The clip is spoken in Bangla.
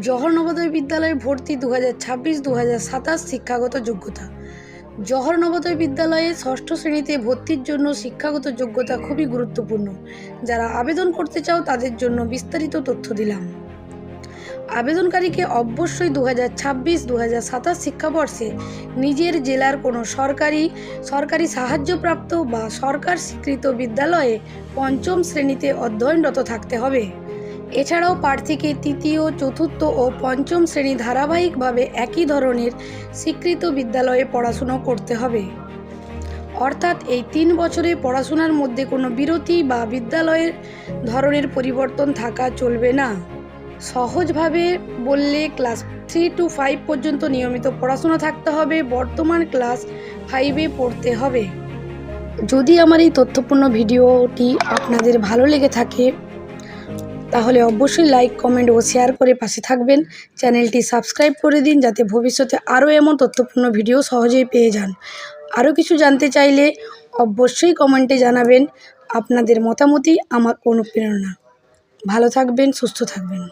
জওহর নবোদয় বিদ্যালয়ে ভর্তি 2026-2027 শিক্ষাগত যোগ্যতা। জওহর নবোদয় বিদ্যালয়ে ষষ্ঠ শ্রেণীতে ভর্তির জন্য শিক্ষাগত যোগ্যতা খুবই গুরুত্বপূর্ণ। যারা আবেদন করতে চাও তাদের জন্য বিস্তারিত তথ্য দিলাম। আবেদনকারীকে অবশ্যই 2026-2027 শিক্ষাবর্ষে নিজের জেলার কোনো সরকারি সাহায্যপ্রাপ্ত বা সরকার স্বীকৃত বিদ্যালয়ে পঞ্চম শ্রেণীতে অধ্যয়নরত থাকতে হবে। এছাড়াও প্রার্থীকে তৃতীয়, চতুর্থ ও পঞ্চম শ্রেণী ধারাবাহিকভাবে একই ধরনের স্বীকৃত বিদ্যালয়ে পড়াশুনো করতে হবে। অর্থাৎ এই 3 বছরে পড়াশোনার মধ্যে কোনো বিরতি বা বিদ্যালয়ের ধরনের পরিবর্তন থাকা চলবে না। সহজভাবে বললে ক্লাস 3 to 5 পর্যন্ত নিয়মিত পড়াশোনা থাকতে হবে। বর্তমান ক্লাস 5-এ পড়তে হবে। যদি আমার এই তথ্যপূর্ণ ভিডিওটি আপনাদের ভালো লেগে থাকে তাহলে অবশ্যই লাইক, কমেন্ট ও শেয়ার করে পাশে থাকবেন। চ্যানেলটি সাবস্ক্রাইব করে দিন যাতে ভবিষ্যতে আরও এমন তথ্যপূর্ণ ভিডিও সহজেই পেয়ে যান। আরও কিছু জানতে চাইলে অবশ্যই কমেন্টে জানাবেন। আপনাদের মতামতই আমার অনুপ্রেরণা। ভালো থাকবেন, সুস্থ থাকবেন।